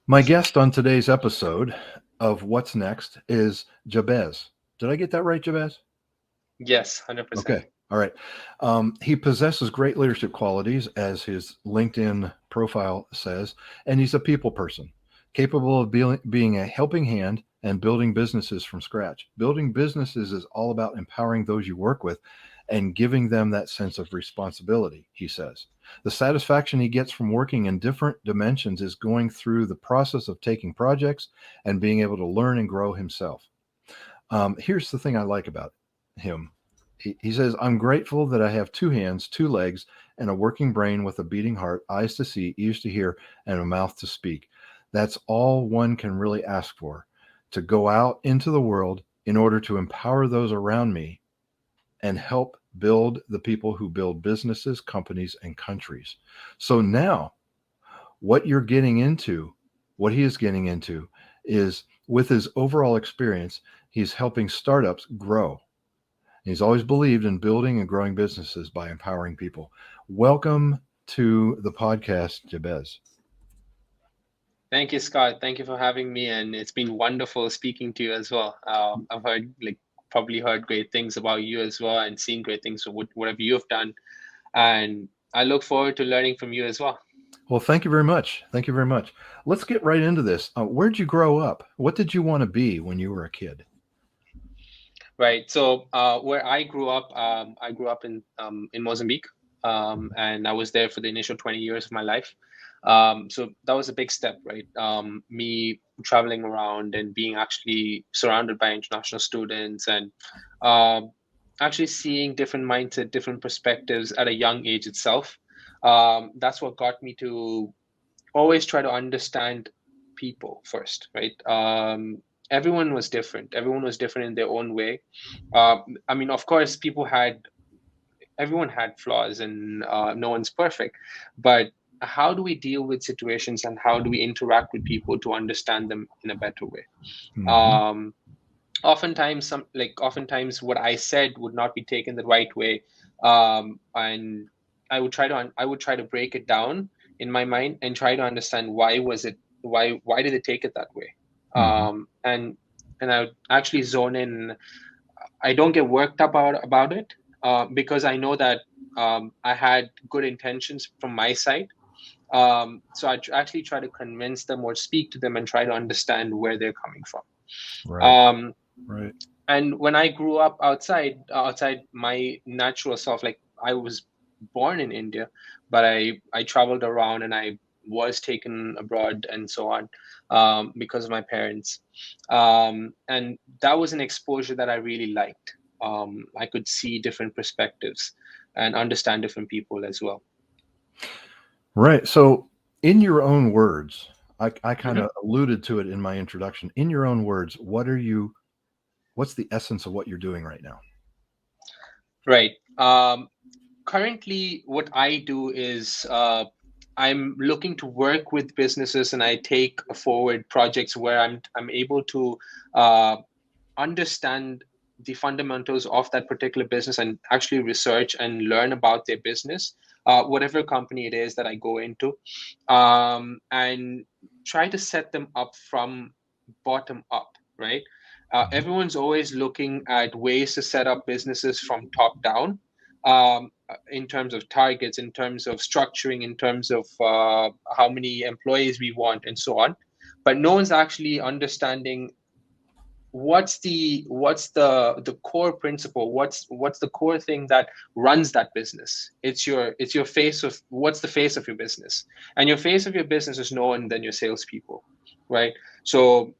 My guest on today's episode of What's Next is Jabez. Did I get that right, Jabez? Yes, 100%. Okay. All right. He possesses great leadership qualities, as his LinkedIn profile says, and he's a people person, capable of being a helping hand and building businesses from scratch. Building businesses is all about empowering those you work with and giving them that sense of responsibility, he says. The satisfaction he gets from working in different dimensions is going through the process of taking projects and being able to learn and grow himself. Here's the thing I like about him. He says, I'm grateful that I have two hands, two legs, and a working brain with a beating heart, eyes to see, ears to hear, and a mouth to speak. That's all one can really ask for, to go out into the world in order to empower those around me and help build the people who build businesses, companies, and countries. So now, what you're getting into, what he is getting into, is with his overall experience, he's helping startups grow. He's always believed in building and growing businesses by empowering people. Welcome to the podcast, Jabez. Thank you, Scott. Thank you for having me, and it's been wonderful speaking to you as well. I've heard, probably heard great things about you as well, and seen great things for whatever you have done. And I look forward to learning from you as well. Well, thank you very much. Thank you very much. Let's get right into this. Where'd you grow up? What did you want to be when you were a kid? Right. So, where I grew up in Mozambique, and I was there for the initial 20 years of my life. So that was a big step, right? Me traveling around and being actually surrounded by international students and um, actually seeing different mindset, different perspectives at a young age itself. That's what got me to always try to understand people first, right? Everyone was different. Everyone was different in their own way. I mean, of course, everyone had flaws, and no one's perfect. But how do we deal with situations, and how do we interact with people to understand them in a better way? Hmm. Um, oftentimes what I said would not be taken the right way, and I would try to break it down in my mind and try to understand why did it take it that way, Hmm. and I would actually zone in. I don't get worked up about it, because I know that I had good intentions from my side. So actually try to convince them or speak to them and try to understand where they're coming from. Right. Um, Right. and when I grew up outside my natural self, like I was born in India, but I traveled around and I was taken abroad and so on, because of my parents, and that was an exposure that I really liked. I could see different perspectives and understand different people as well. Right. So, in your own words, I kind Mhm. of alluded to it in my introduction. In your own words, what's the essence of what you're doing right now? Right. Currently, what I do is I'm looking to work with businesses, and I take forward projects where I'm able to uh, understand the fundamentals of that particular business and actually research and learn about their business, whatever company it is that I go into, and try to set them up from bottom up, right? Mhm. Everyone's always looking at ways to set up businesses from top down, in terms of targets, in terms of structuring, in terms of how many employees we want, and so on. But no one's actually understanding what's the core principle, what's the core thing that runs that business. It's your face of what's the face of your business, and your face of your business is no one than your salespeople, right? So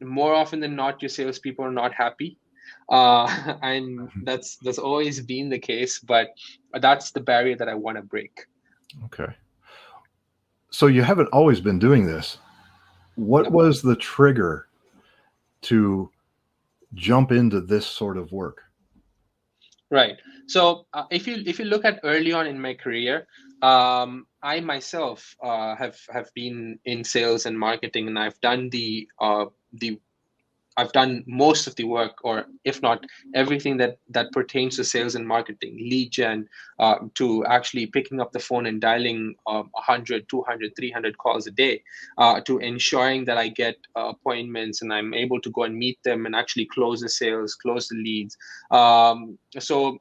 more often than not, your salespeople are not happy, and that's always been the case, but that's the barrier that I want to break. Okay. So you haven't always been doing this. What No. was the trigger to jump into this sort of work? Right. So if you look at early on in my career, I myself have been in sales and marketing, and I've done the I've done most of the work, or if not everything that pertains to sales and marketing, lead gen, to actually picking up the phone and dialing 100, 200, 300 calls a day, to ensuring that I get appointments and I'm able to go and meet them and actually close the sales, close the leads. So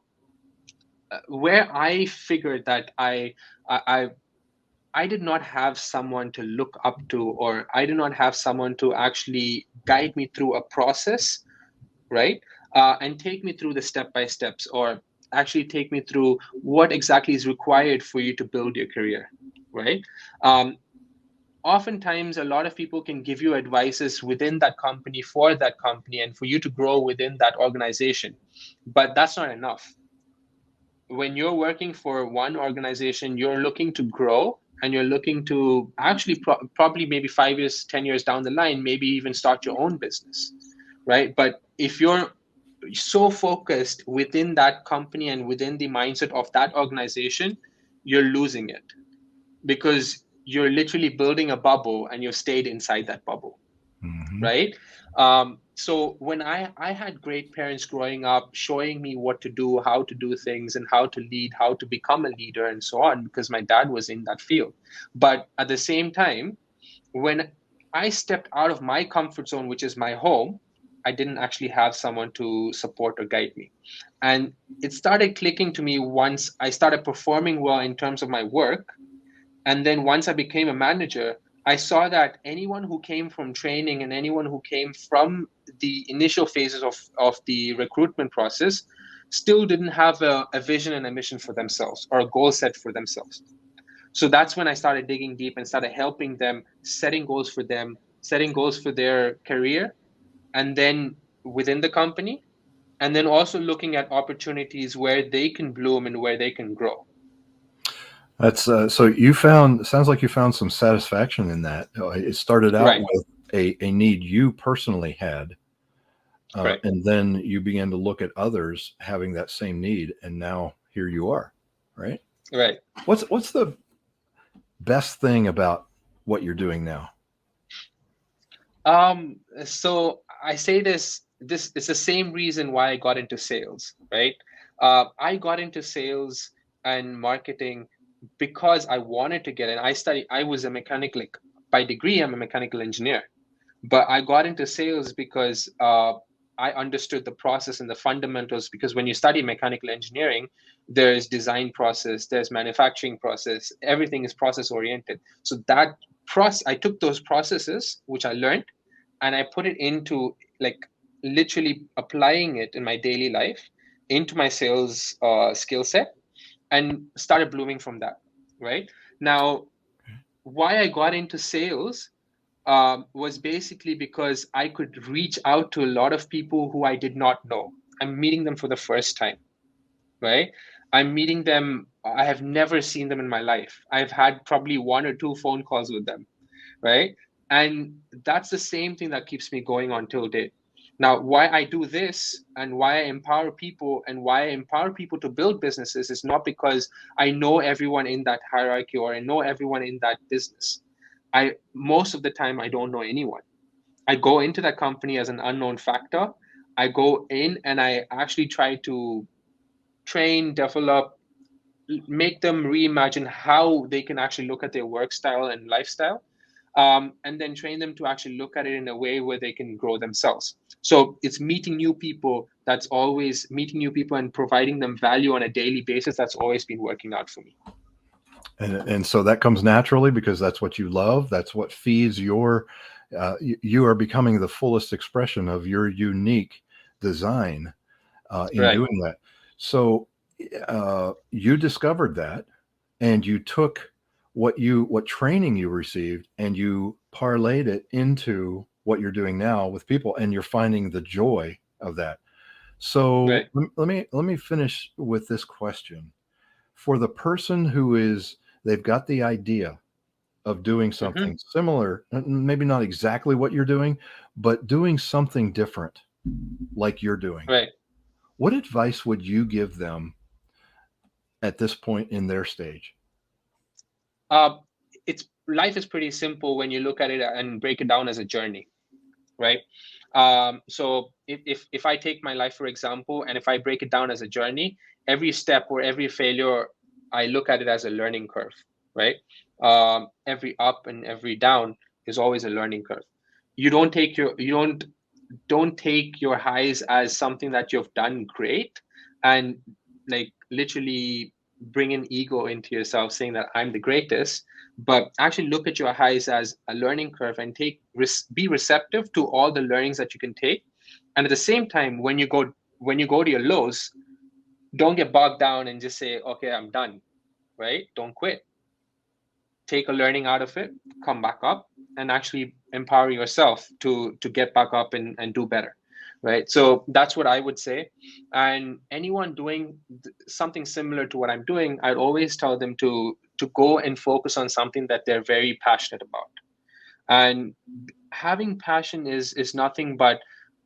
where I figured that I I did not have someone to look up to, or I did not have someone to actually guide me through a process, right? And take me through the step by steps, or actually take me through what exactly is required for you to build your career, right? Um, Oftentimes, a lot of people can give you advices within that company for that company and for you to grow within that organization, but that's not enough. When you're working for one organization, you're looking to grow and you're looking to actually probably maybe 5 years, 10 years down the line, maybe even start your own business, right? But if you're so focused within that company and within the mindset of that organization, you're losing it, because you're literally building a bubble and you've stayed inside that bubble, Mm-hmm. right? So when I had great parents growing up showing me what to do, how to do things, and how to lead, how to become a leader, and so on, because my dad was in that field. But at the same time, when I stepped out of my comfort zone, which is my home, I didn't actually have someone to support or guide me. And it started clicking to me once I started performing well in terms of my work, and then once I became a manager, I saw that anyone who came from training and anyone who came from the initial phases of the recruitment process still didn't have a vision and a mission for themselves, or a goal set for themselves. So that's when I started digging deep and started helping them, setting goals for them, setting goals for their career, and then within the company, and then also looking at opportunities where they can bloom and where they can grow. That's so you found, sounds like you found some satisfaction in that. It started out Right, with a need you personally had, right, and then you began to look at others having that same need, and now here you are, right? right. What's the best thing about what you're doing now? So I say this is the same reason why I got into sales, right? I got into sales and marketing because I wanted to get in. I was a mechanical, like, by degree, I'm a mechanical engineer, but I got into sales because I understood the process and the fundamentals. Because when you study mechanical engineering, there's design process, there's manufacturing process, everything is process oriented. So that I took those processes which I learned, and I put it into, like, literally applying it in my daily life into my sales skill set, and started blooming from that. Right now, why I got into sales was basically because I could reach out to a lot of people who I did not know. I'm meeting them for the first time, right? I'm meeting them. I have never seen them in my life. I've had probably one or two phone calls with them, right? And that's the same thing that keeps me going on till date. Now, why I do this and why I empower people and why I empower people to build businesses is not because I know everyone in that hierarchy or I know everyone in that business. I Most of the time I don't know anyone. I go into that company as an unknown factor. I go in and I actually try to train, develop, make them reimagine how they can actually look at their work style and lifestyle, and then train them to actually look at it in a way where they can grow themselves. So it's meeting new people. That's always meeting new people and providing them value on a daily basis. That's always been working out for me. And so that comes naturally because that's what you love. That's what feeds your. You are becoming the fullest expression of your unique design in Right. doing that. So you discovered that, and you took what training you received, and you parlayed it into what you're doing now with people, and you're finding the joy of that. So Right. let me finish with this question. For the person who is, they've got the idea of doing Hmm. something similar, maybe not exactly what you're doing, but doing something different like you're doing, Right. what advice would you give them at this point in their stage? Uh, it's Life is pretty simple when you look at it and break it down as a journey. right? So if I take my life for example, and if I break it down as a journey, every step or every failure, I look at it as a learning curve, right? Every up and every down is always a learning curve. You don't take your highs as something that you've done great, and like literally bring an ego into yourself saying that I'm the greatest, but actually look at your highs as a learning curve and be receptive to all the learnings that you can take. And at the same time, when you go to your lows, don't get bogged down and just say, okay, I'm done, right? Don't quit. Take a learning out of it, come back up, and actually empower yourself to get back up and do better, right? So that's what I would say. And anyone doing something similar to what I'm doing, I'd always tell them to go and focus on something that they're very passionate about. And having passion is nothing but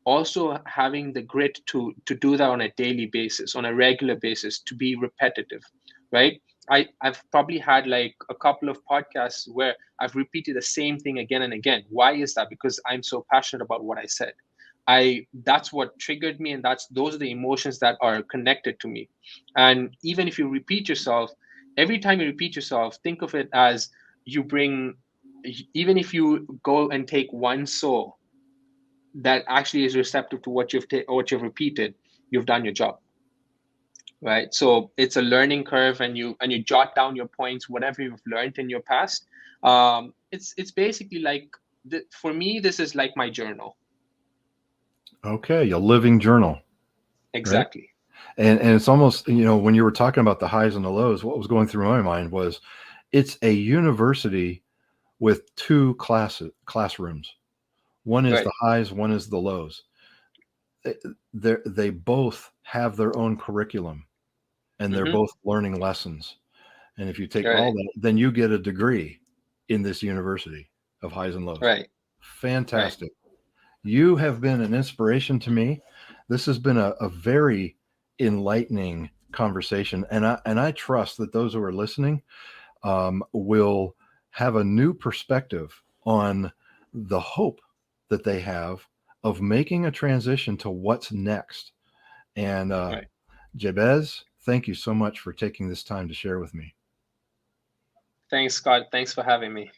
also having the grit to do that on a daily basis, on a regular basis, to be repetitive, right? I've probably had like a couple of podcasts where I've repeated the same thing again and again. Why is that? Because I'm so passionate about what I said. That's what triggered me, and those are the emotions that are connected to me. And even if you repeat yourself, every time you repeat yourself, think of it as you bring, even if you go and take one soul that actually is receptive to what you've repeated, you've done your job, right? So it's a learning curve, and you jot down your points, whatever you've learned in your past. It's basically like, for me, this is like my journal. Okay, a living journal, right? Exactly. And it's almost, when you were talking about the highs and the lows, what was going through my mind was it's a university with two classrooms. One is Right. the highs, one is the lows. They both have their own curriculum, and they're Mm-hmm. both learning lessons. And if you take all Right. that, then you get a degree in this university of highs and lows. Right. Right. Fantastic. You have been an inspiration to me. This has been a very enlightening conversation, and I trust that those who are listening will have a new perspective on the hope that they have of making a transition to what's next. And Right. Jabez, thank you so much for taking this time to share with me. Thanks, Scott. Thanks for having me.